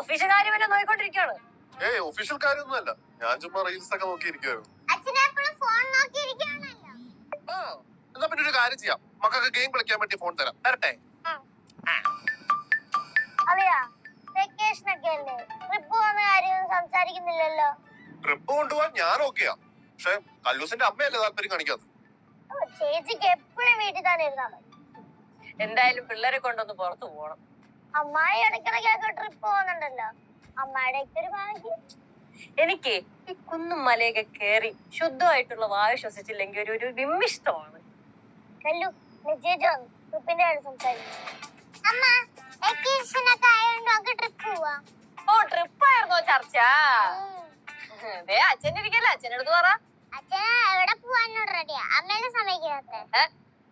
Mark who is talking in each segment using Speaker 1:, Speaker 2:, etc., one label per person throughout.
Speaker 1: Official കാര്യം എന്നെ നോക്കിക്കൊണ്ടിരിക്കുകയാണ്.
Speaker 2: ഏയ് ഒഫീഷ്യൽ കാര്യമൊന്നുമല്ല, ഞാൻ ചുമ്മാ റീൽസ് ഒക്കെ നോക്കിയിരിക്കുവായിരുന്നു. എന്നാ പിന്നെ ഒരു കാര്യം ചെയ്യാം, മക്കൾക്ക് ഗെയിം കളിക്കാൻ പറ്റിയ ഫോൺ തരാം. തരട്ടെ?
Speaker 3: സംസാരിക്കുന്നില്ലല്ലോ.
Speaker 2: ട്രിപ്പ് കൊണ്ടുപോവാൻ ഞാൻ ഓക്കെയാ, പക്ഷെ കല്ലൂസിന്റെ അമ്മയല്ലേ താല്പര്യം കാണിക്കാത്തത്.
Speaker 3: ചേച്ചിക്ക് എപ്പോഴും വീട്ടിൽ തന്നെ ഇരുന്നാൽ മതി.
Speaker 1: എന്തായാലും പിള്ളേരെ കൊണ്ടൊന്ന് പുറത്തു പോകണം.
Speaker 3: അമ്മായി ഇടയ്ക്കിടയ്ക്കൊക്കെ ട്രിപ്പ് പോകുന്നുണ്ടല്ലോ, അമ്മായിയുടെ ഒരു ഭാഗ്യം.
Speaker 1: എനിക്ക് ഈ കുന്നും മലയൊക്കെ കേറി ശുദ്ധമായിട്ടുള്ള വായു ശ്വസിച്ചില്ലെങ്കിൽ ഒരു വിമ്മിഷ്ടമാണ്.
Speaker 3: കല്ലു ചേച്ചി വന്നു ട്രിപ്പിന്റെ കാര്യം സംസാരിക്കും. അമ്മ വെക്കേഷനൊക്കെ ആയതുകൊണ്ട് നമുക്ക് ട്രിപ്പ് പോവാം.
Speaker 1: ഓ ട്രിപ്പായിരുന്നോ ചർച്ച? അച്ഛനിരിക്കല്ലേ, അച്ഛനടുത്ത് പറ.
Speaker 3: അച്ഛൻ എവിടെ പോവാനോട് റെഡിയാ, അമ്മേനെ സമ്മതിക്കാത്ത.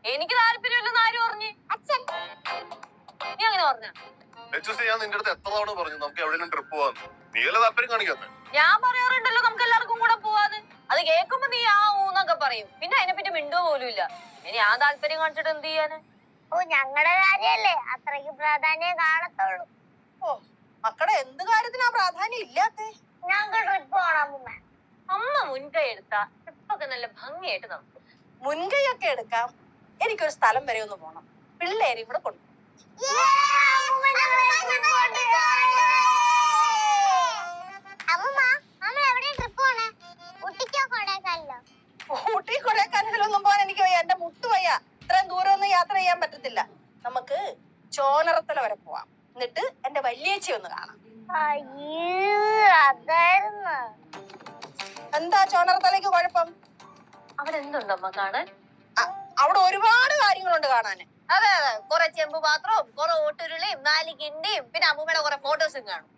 Speaker 1: എനിക്ക് താല്പര്യമില്ലെന്ന് ആര് പറഞ്ഞു?
Speaker 3: അച്ഛൻ.
Speaker 1: നീ അങ്ങനെ പറഞ്ഞ?
Speaker 2: ഞാൻ നിന്റെ അടുത്ത് എത്ര തവണ പറഞ്ഞു നമുക്ക് എവിടെയും ട്രിപ്പ് പോവാന്ന്, നീയല്ലേ താല്പര്യം കാണിക്കാത്ത?
Speaker 1: ഞാൻ പറയാറുണ്ടല്ലോ നമുക്ക് എല്ലാവർക്കും കൂടെ പോവാന്ന്. അത് കേൾക്കുമ്പോ നീ ആ ഊന്നൊക്കെ പറയും, പിന്നെ അതിനെപ്പറ്റി മിണ്ടുക പോലും ഇല്ല. ഇനി ഞാൻ താല്പര്യം കാണിച്ചിട്ട് എന്ത് ചെയ്യാന്?
Speaker 3: ഓ ഞങ്ങളുടെ കാര്യല്ലേ അത്രയ്ക്ക് പ്രാധാന്യം കാണത്തുള്ളൂ.
Speaker 1: ഓ മക്കളുടെ എന്ത് കാര്യത്തിനാ പ്രാധാന്യം ഇല്ലാത്തേ?
Speaker 3: ഞങ്ങൾക്ക് ട്രിപ്പ് പോണം
Speaker 1: അമ്മ മുൻകൈ എടുത്താ ട്രിപ്പൊക്കെ നല്ല ഭംഗിയായിട്ട് നടക്കും.
Speaker 4: മുൻകൈയൊക്കെ എടുക്കാം, എനിക്കൊരു സ്ഥലം വരെ ഒന്ന് പോണം. പിള്ളേരെ ഇവിടെ കൊണ്ടു. ഊട്ടി കൊടൈക്കനാലിലൊന്നും പോകാൻ എനിക്ക് വയ്യ, എന്റെ മുട്ട് വയ്യ. ഇത്രയും ദൂരം ഒന്നും യാത്ര ചെയ്യാൻ പറ്റത്തില്ല. നമുക്ക് ചോനറത്തല വരെ പോവാം, എന്നിട്ട് എന്റെ വല്യേച്ചി ഒന്ന് കാണാം. എന്താ ചോനറത്തലയ്ക്ക് കുഴപ്പം?
Speaker 1: അവിടെ എന്തുണ്ടമ്മ കാണാൻ?
Speaker 4: അവിടെ ഒരുപാട് കാര്യങ്ങളുണ്ട് കാണാന്.
Speaker 1: അതെ അതെ, കുറെ ചെമ്പ് പാത്രവും കുറെ ഓട്ടുരുളിയും 4 കിണ്ടിയും പിന്നെ അമ്മൂമ്മയുടെ കുറെ ഫോട്ടോസും കാണും.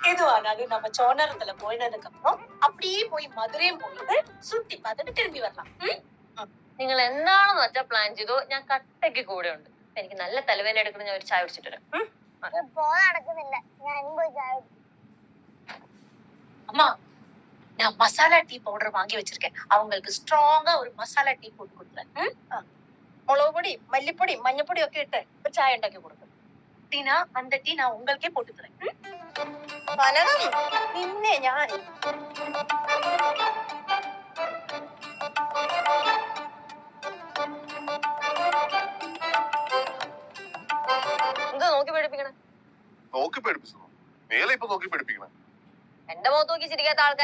Speaker 4: இதுவானாது நம்ம சோனரத்துல போயினதுக்கு அப்புறம் அப்படியே போய் மதுரையும் போயிட்டு சுத்தி பார்த்துட்டு திரும்பி வரலாம்.
Speaker 1: നിങ്ങൾ എന്താണെന്ന് വെച്ചാ പ്ലാൻ ചെയ്തോ, ഞാൻ കട്ടയ്ക്ക് കൂടെ ഉണ്ട്. എനിക്ക് നല്ല തലവേദന എടുക്കണം, ഞാൻ ഒരു ചായ കുടിച്ചിട്ട് വരാം.
Speaker 3: നടക്കുന്നില്ല, ഞാൻ പോയി ചായ.
Speaker 4: அம்மா நான் மசாலா டீ பவுடர் வாங்கி வச்சிருக்கேன், அவங்களுக்கு ஸ்ட்ராங்கா ஒரு மசாலா டீ போட்டு கொடுக்குறேன். முளகு பொடி மல்லிப்பொடி மஞ்சப்பொடி ഒക്കെ ഇട്ട് ഒരു ചായ ഉണ്ടാക്കി കൊടുക്കും. ടീനാ அந்த டீ நான் உங்களுக்கே போட்டு தரேன். നിന്നെ ഞാൻ
Speaker 1: എന്താ നോക്കി പേടിപ്പിക്കണേ?
Speaker 2: നോക്കി പേടിപ്പിച്ചു? മേലെ ഇപ്പൊ നോക്കി പേടിപ്പിക്കണേ?
Speaker 1: എന്റെ മുഖത്ത് നോക്കി ചിരിക്കാത്ത ആൾക്കാർ